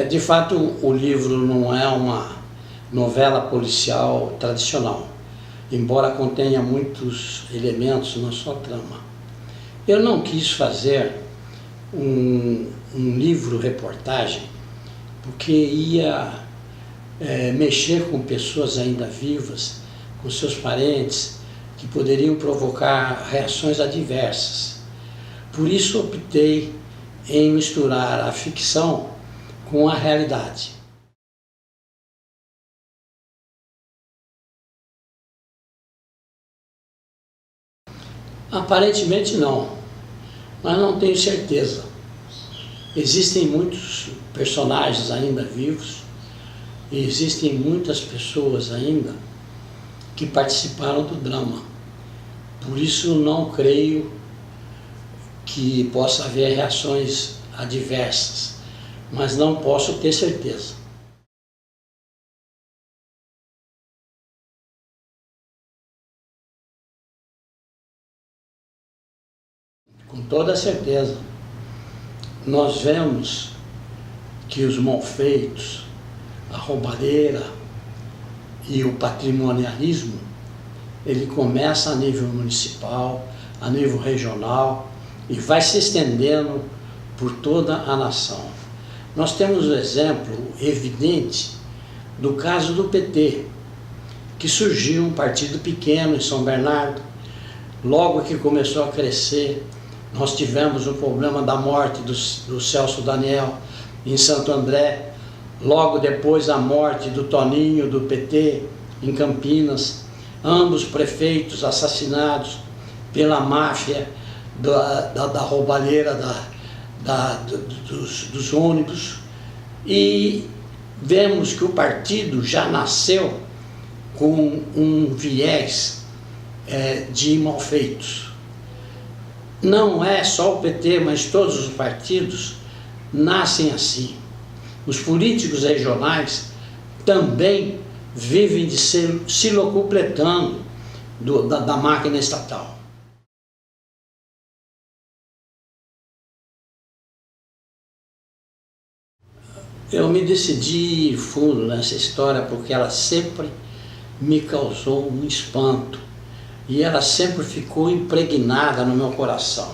De fato, o livro não é uma novela policial tradicional, embora contenha muitos elementos na sua trama. Eu não quis fazer um livro-reportagem, porque ia mexer com pessoas ainda vivas, com seus parentes, que poderiam provocar reações adversas. Por isso optei em misturar a ficção com a realidade. Aparentemente não, mas não tenho certeza. Existem muitos personagens ainda vivos e existem muitas pessoas ainda que participaram do drama. Por isso não creio que possa haver reações adversas, mas não posso ter certeza. Com toda certeza, nós vemos que os malfeitos, a roubalheira e o patrimonialismo, ele começa a nível municipal, a nível regional e vai se estendendo por toda a nação. Nós temos o exemplo evidente do caso do PT, que surgiu um partido pequeno em São Bernardo. Logo que começou a crescer, nós tivemos o problema da morte do Celso Daniel em Santo André, logo depois a morte do Toninho do PT em Campinas, ambos prefeitos assassinados pela máfia da roubalheira dos ônibus, e vemos que o partido já nasceu com um viés de malfeitos. Não é só o PT, mas todos os partidos nascem assim. Os políticos regionais também vivem de se locupletando da máquina estatal. Eu me decidi ir fundo nessa história porque ela sempre me causou um espanto e ela sempre ficou impregnada no meu coração.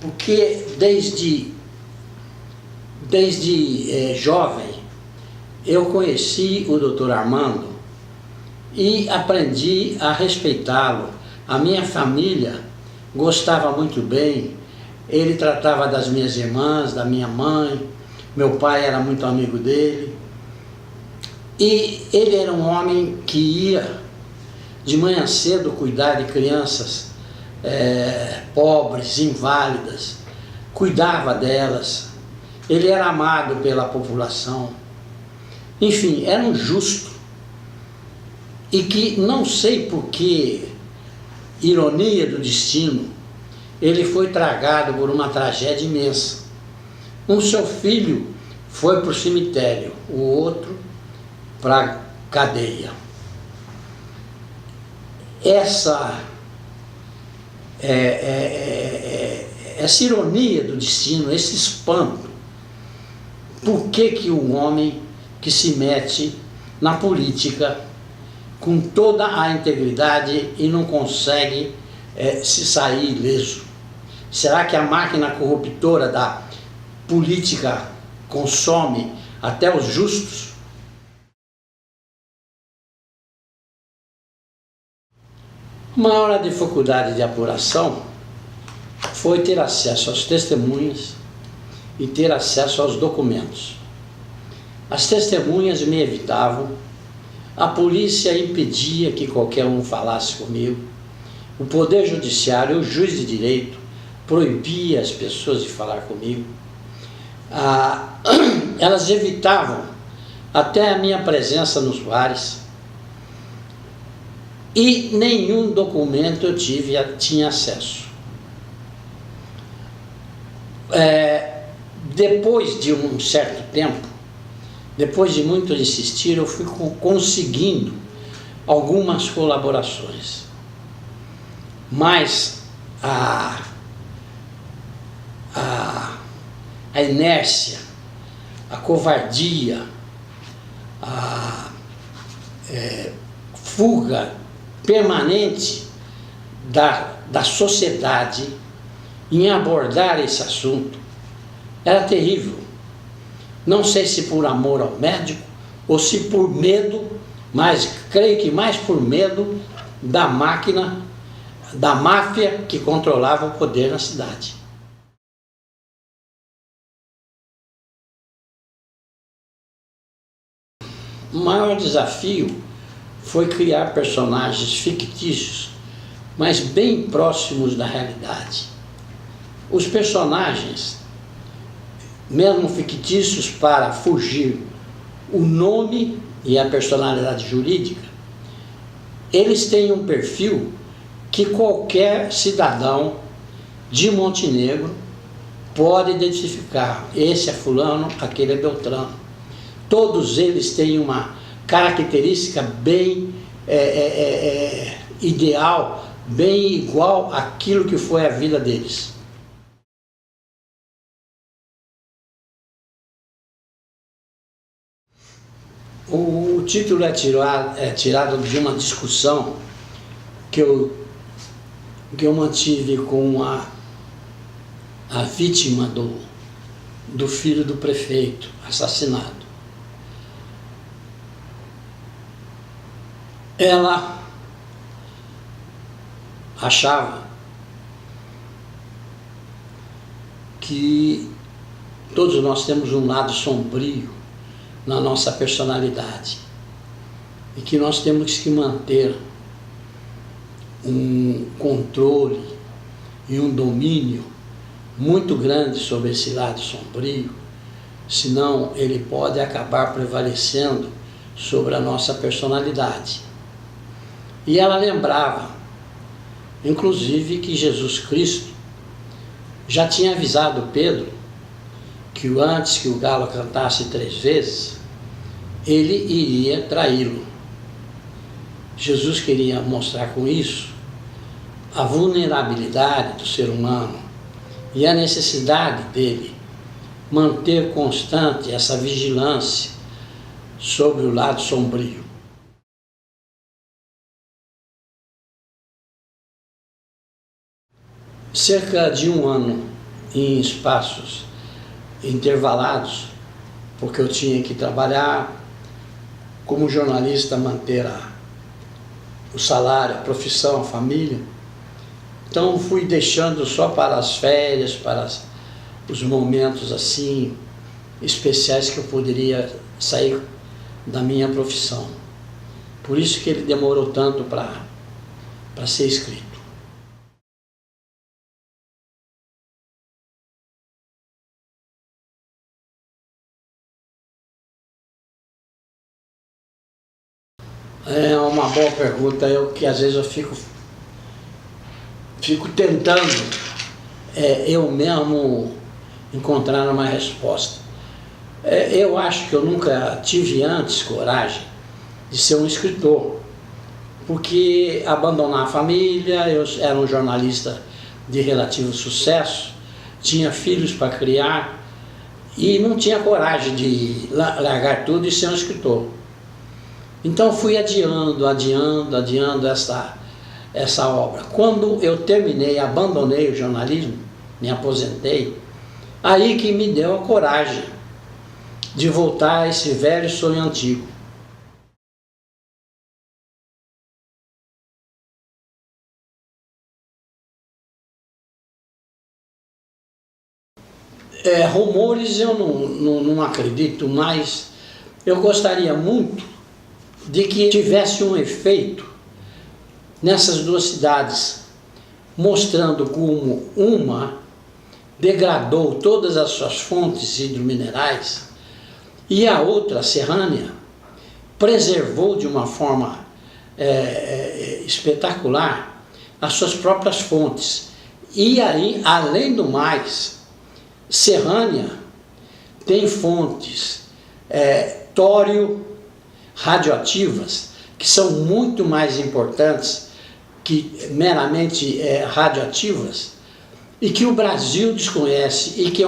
Porque desde jovem eu conheci o Dr. Armando e aprendi a respeitá-lo. A minha família gostava muito bem, ele tratava das minhas irmãs, da minha mãe, meu pai era muito amigo dele. E ele era um homem que ia de manhã cedo cuidar de crianças pobres, inválidas, cuidava delas. Ele era amado pela população. Enfim, era um justo. E que, não sei por que ironia do destino, ele foi tragado por uma tragédia imensa. Um seu filho foi para o cemitério, o outro para a cadeia. Essa ironia do destino, esse espanto, por que um homem que se mete na política com toda a integridade e não consegue se sair ileso? Será que a máquina corruptora da política consome até os justos? A maior dificuldade de apuração foi ter acesso às testemunhas e ter acesso aos documentos. As testemunhas me evitavam, a polícia impedia que qualquer um falasse comigo, o Poder Judiciário, o juiz de direito, proibia as pessoas de falar comigo. Elas evitavam até a minha presença nos bares e nenhum documento eu tinha acesso. Depois de um certo tempo, depois de muito insistir, eu fui conseguindo algumas colaborações, mas a inércia a covardia, a fuga permanente da sociedade em abordar esse assunto era terrível. Não sei se por amor ao médico ou se por medo, mas creio que mais por medo da máquina, da máfia que controlava o poder na cidade. O maior desafio foi criar personagens fictícios, mas bem próximos da realidade. Os personagens, mesmo fictícios para fugir o nome e a personalidade jurídica, eles têm um perfil que qualquer cidadão de Montenegro pode identificar. Esse é fulano, aquele é Beltrano. Todos eles têm uma característica bem ideal, bem igual àquilo que foi a vida deles. O título é tirado de uma discussão que eu mantive com a vítima do filho do prefeito assassinado. Ela achava que todos nós temos um lado sombrio na nossa personalidade e que nós temos que manter um controle e um domínio muito grande sobre esse lado sombrio, senão ele pode acabar prevalecendo sobre a nossa personalidade. E ela lembrava, inclusive, que Jesus Cristo já tinha avisado Pedro que antes que o galo cantasse 3 vezes, ele iria traí-lo. Jesus queria mostrar com isso a vulnerabilidade do ser humano e a necessidade dele manter constante essa vigilância sobre o lado sombrio. Cerca de 1 ano, em espaços intervalados, porque eu tinha que trabalhar como jornalista, manter o salário, a profissão, a família. Então fui deixando só para as férias, para os momentos assim especiais que eu poderia sair da minha profissão. Por isso que ele demorou tanto para ser escrito. É uma boa pergunta, que às vezes eu fico tentando eu mesmo encontrar uma resposta. Eu acho que eu nunca tive antes coragem de ser um escritor, porque abandonar a família, eu era um jornalista de relativo sucesso, tinha filhos para criar e não tinha coragem de largar tudo e ser um escritor. Então fui adiando essa obra. Quando eu terminei, abandonei o jornalismo, me aposentei, aí que me deu a coragem de voltar a esse velho sonho antigo. Rumores eu não acredito, mas eu gostaria muito de que tivesse um efeito nessas 2 cidades, mostrando como uma degradou todas as suas fontes hidrominerais e a outra, Serrânia, preservou de uma forma espetacular as suas próprias fontes. E aí, além do mais, Serrânia tem fontes tório radioativas, que são muito mais importantes que meramente radioativas, e que o Brasil desconhece, e que é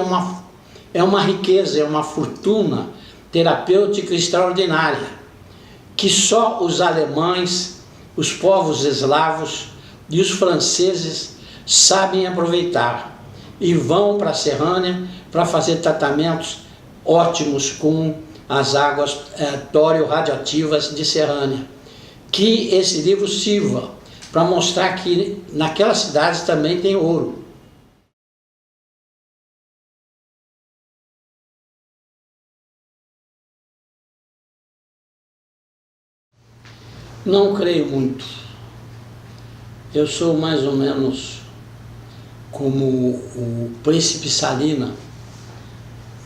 é uma riqueza, é uma fortuna terapêutica extraordinária, que só os alemães, os povos eslavos e os franceses sabem aproveitar e vão para a Serrânia para fazer tratamentos ótimos com as águas tório-radioativas de Serrânia. Que esse livro sirva para mostrar que naquelas cidades também tem ouro. Não creio muito. Eu sou mais ou menos como o Príncipe Salina,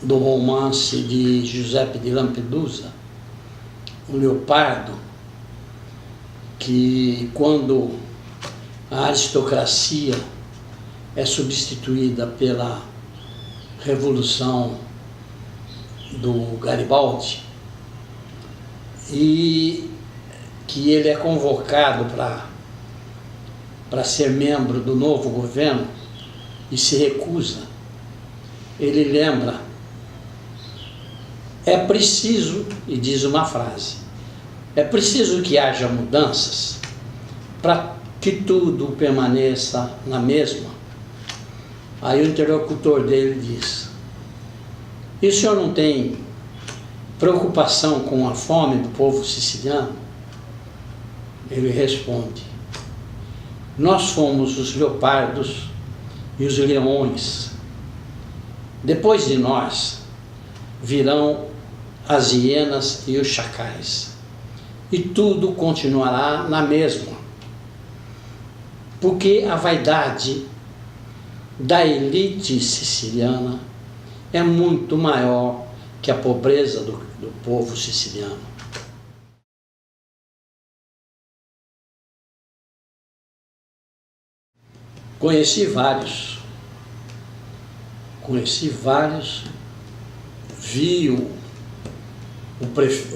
do romance de Giuseppe de Lampedusa, o leopardo, que quando a aristocracia é substituída pela Revolução do Garibaldi e que ele é convocado para ser membro do novo governo e se recusa, ele lembra: é preciso, e diz uma frase, é preciso que haja mudanças para que tudo permaneça na mesma. Aí o interlocutor dele diz: e o senhor não tem preocupação com a fome do povo siciliano? Ele responde: nós fomos os leopardos e os leões. Depois de nós virão as hienas e os chacais. E tudo continuará na mesma. Porque a vaidade da elite siciliana é muito maior que a pobreza do povo siciliano. Conheci vários, vi o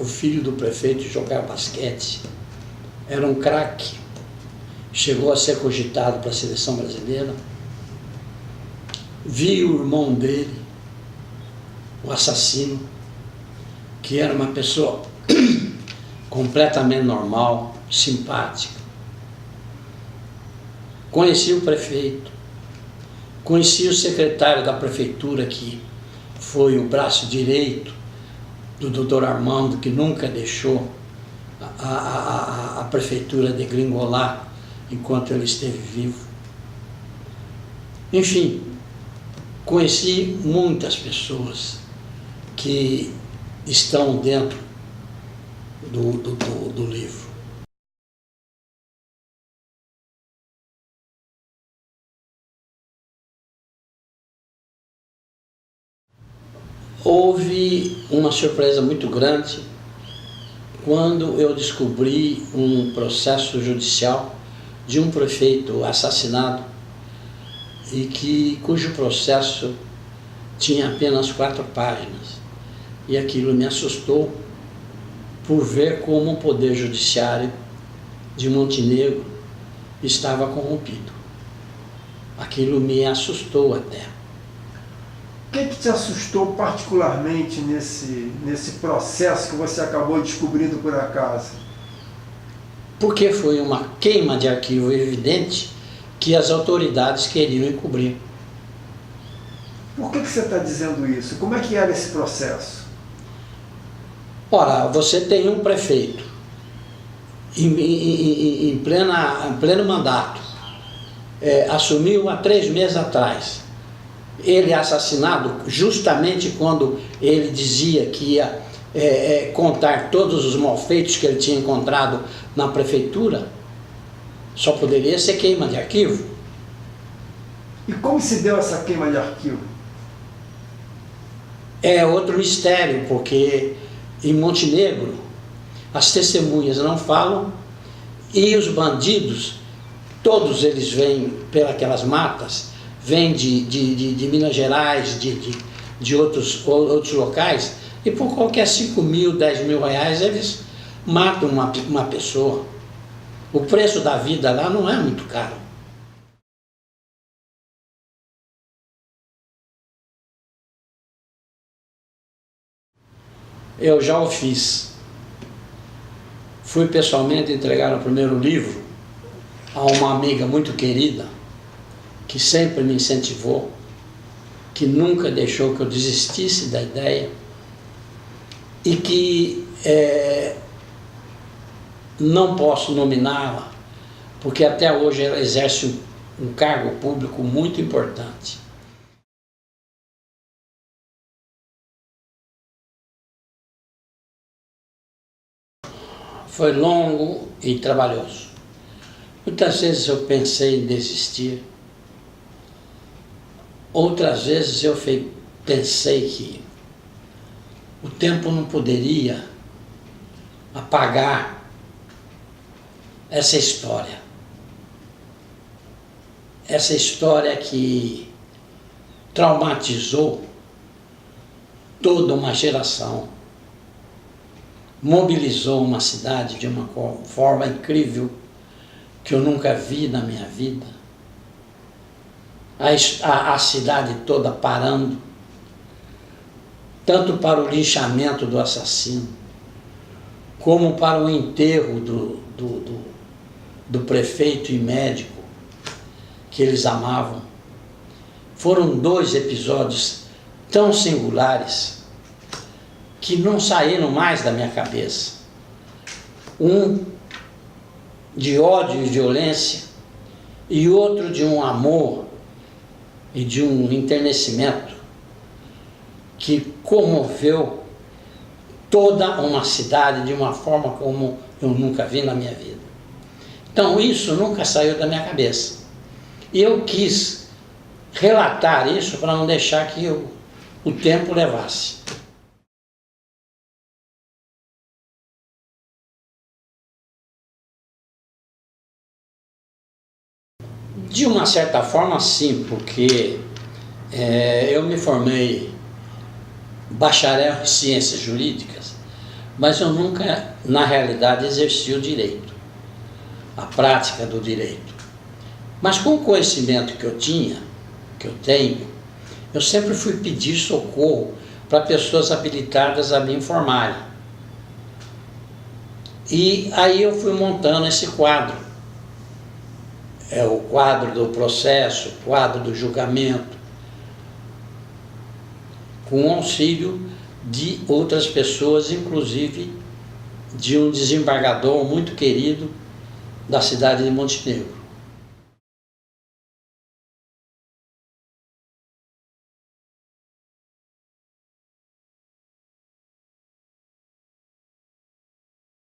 filho do prefeito jogar basquete, era um craque, chegou a ser cogitado para a seleção brasileira. Vi o irmão dele, o assassino, que era uma pessoa completamente normal, simpática. Conheci o prefeito, conheci o secretário da prefeitura, que foi o braço direito do doutor Armando, que nunca deixou a prefeitura degringolar enquanto ele esteve vivo. Enfim, conheci muitas pessoas que estão dentro do livro. Houve uma surpresa muito grande quando eu descobri um processo judicial de um prefeito assassinado e cujo processo tinha apenas 4 páginas. E aquilo me assustou por ver como o poder judiciário de Montenegro estava corrompido. Aquilo me assustou até. O que te assustou particularmente nesse processo que você acabou descobrindo por acaso? Porque foi uma queima de arquivo evidente que as autoridades queriam encobrir. Por que você está dizendo isso? Como é que era esse processo? Ora, você tem um prefeito em pleno mandato, assumiu há 3 meses atrás. Ele é assassinado justamente quando ele dizia que ia contar todos os malfeitos que ele tinha encontrado na prefeitura. Só poderia ser queima de arquivo. E como se deu essa queima de arquivo? É outro mistério, porque em Montenegro as testemunhas não falam e os bandidos, todos eles vêm pelas matas, vêm de Minas Gerais, de outros locais, e por qualquer 5 mil, 10 mil reais eles matam uma pessoa. O preço da vida lá não é muito caro. Eu já o fiz. Fui pessoalmente entregar o primeiro livro a uma amiga muito querida, que sempre me incentivou, que nunca deixou que eu desistisse da ideia e que não posso nominá-la, porque até hoje ela exerce um cargo público muito importante. Foi longo e trabalhoso. Muitas vezes eu pensei em desistir. Outras vezes eu pensei que o tempo não poderia apagar essa história. Essa história que traumatizou toda uma geração, mobilizou uma cidade de uma forma incrível que eu nunca vi na minha vida. A cidade toda parando, tanto para o linchamento do assassino, como para o enterro do prefeito e médico que eles amavam. Foram 2 episódios tão singulares que não saíram mais da minha cabeça. Um de ódio e violência e outro de um amor e de um enternecimento que comoveu toda uma cidade de uma forma como eu nunca vi na minha vida. Então isso nunca saiu da minha cabeça. E eu quis relatar isso para não deixar que o tempo levasse. De uma certa forma, sim, porque eu me formei bacharel em ciências jurídicas, mas eu nunca, na realidade, exerci o direito, a prática do direito. Mas com o conhecimento que eu tenho, eu sempre fui pedir socorro para pessoas habilitadas a me informarem. E aí eu fui montando esse quadro. É o quadro do processo, o quadro do julgamento, com o auxílio de outras pessoas, inclusive de um desembargador muito querido da cidade de Montenegro.